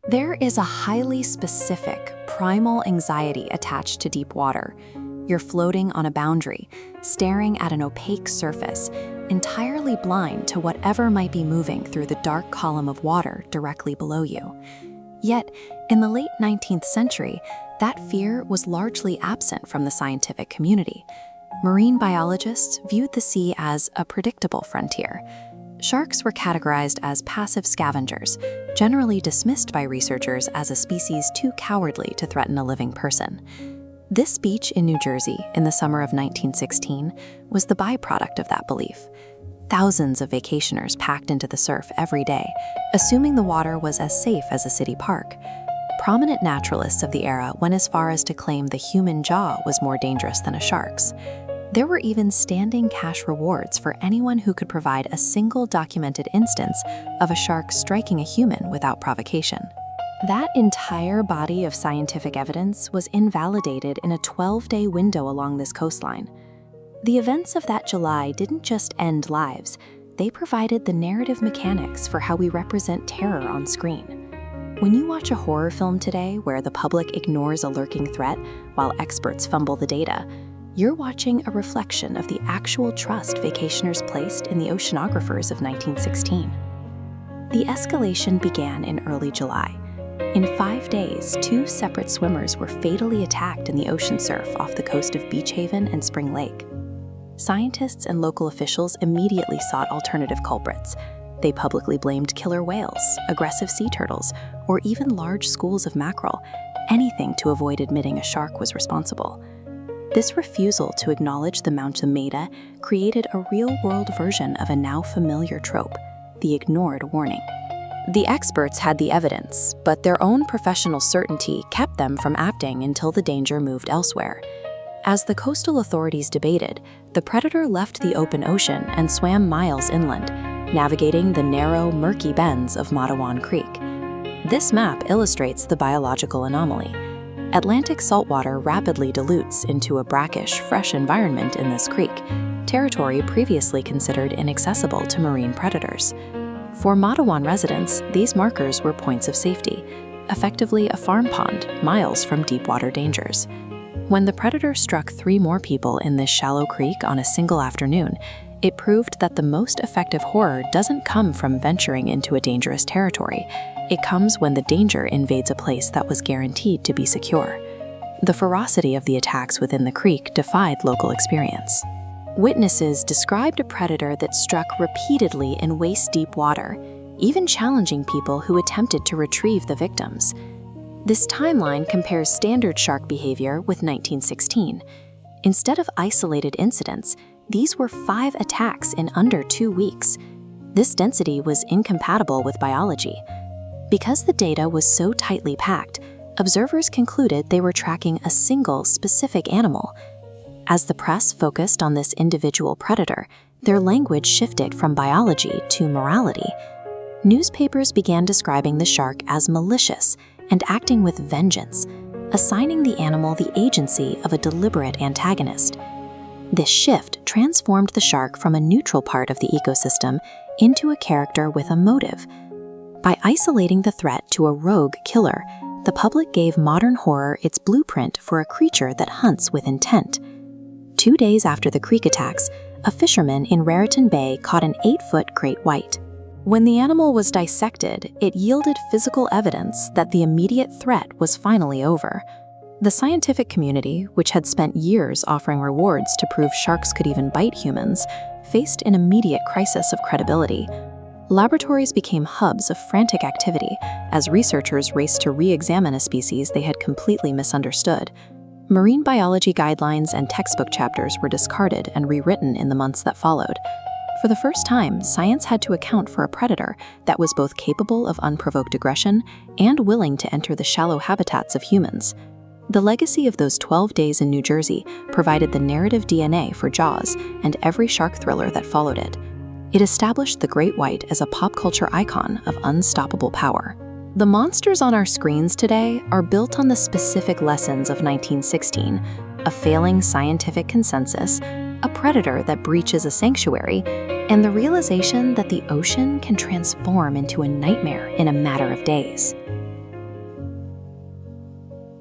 There is a highly specific, primal anxiety attached to deep water. You're floating on a boundary, staring at an opaque surface, entirely blind to whatever might be moving through the dark column of water directly below you. Yet, in the late 19th century, that fear was largely absent from the scientific community. Marine biologists viewed the sea as a predictable frontier. Sharks were categorized as passive scavengers, generally dismissed by researchers as a species too cowardly to threaten a living person. This beach in New Jersey in the summer of 1916 was the byproduct of that belief. Thousands of vacationers packed into the surf every day, assuming the water was as safe as a city park. Prominent naturalists of the era went as far as to claim the human jaw was more dangerous than a shark's. There were even standing cash rewards for anyone who could provide a single documented instance of a shark striking a human without provocation. That entire body of scientific evidence was invalidated in a 12-day window along this coastline. The events of that July didn't just end lives, they provided the narrative mechanics for how we represent terror on screen. When you watch a horror film today where the public ignores a lurking threat while experts fumble the data, you're watching a reflection of the actual trust vacationers placed in the oceanographers of 1916. The escalation began in early July. In 5 days, 2 separate swimmers were fatally attacked in the ocean surf off the coast of Beach Haven and Spring Lake. Scientists and local officials immediately sought alternative culprits. They publicly blamed killer whales, aggressive sea turtles, or even large schools of mackerel, anything to avoid admitting a shark was responsible. This refusal to acknowledge the Mount Meta created a real-world version of a now familiar trope, the ignored warning. The experts had the evidence, but their own professional certainty kept them from acting until the danger moved elsewhere. As the coastal authorities debated, the predator left the open ocean and swam miles inland, navigating the narrow, murky bends of Matawan Creek. This map illustrates the biological anomaly. Atlantic saltwater rapidly dilutes into a brackish, fresh environment in this creek, territory previously considered inaccessible to marine predators. For Matawan residents, these markers were points of safety, effectively a farm pond, miles from deep-water dangers. When the predator struck 3 more people in this shallow creek on a single afternoon, it proved that the most effective horror doesn't come from venturing into a dangerous territory. It comes when the danger invades a place that was guaranteed to be secure. The ferocity of the attacks within the creek defied local experience. Witnesses described a predator that struck repeatedly in waist-deep water, even challenging people who attempted to retrieve the victims. This timeline compares standard shark behavior with 1916. Instead of isolated incidents, these were 5 attacks in under 2 weeks. This density was incompatible with biology. Because the data was so tightly packed, observers concluded they were tracking a single specific animal. As the press focused on this individual predator, their language shifted from biology to morality. Newspapers began describing the shark as malicious and acting with vengeance, assigning the animal the agency of a deliberate antagonist. This shift transformed the shark from a neutral part of the ecosystem into a character with a motive. By isolating the threat to a rogue killer, the public gave modern horror its blueprint for a creature that hunts with intent. 2 days after the creek attacks, a fisherman in Raritan Bay caught an 8-foot great white. When the animal was dissected, it yielded physical evidence that the immediate threat was finally over. The scientific community, which had spent years offering rewards to prove sharks could even bite humans, faced an immediate crisis of credibility. Laboratories became hubs of frantic activity as researchers raced to re-examine a species they had completely misunderstood. Marine biology guidelines and textbook chapters were discarded and rewritten in the months that followed. For the first time, science had to account for a predator that was both capable of unprovoked aggression and willing to enter the shallow habitats of humans. The legacy of those 12 days in New Jersey provided the narrative DNA for Jaws and every shark thriller that followed it. It established the great white as a pop culture icon of unstoppable power. The monsters on our screens today are built on the specific lessons of 1916, a failing scientific consensus, a predator that breaches a sanctuary, and the realization that the ocean can transform into a nightmare in a matter of days.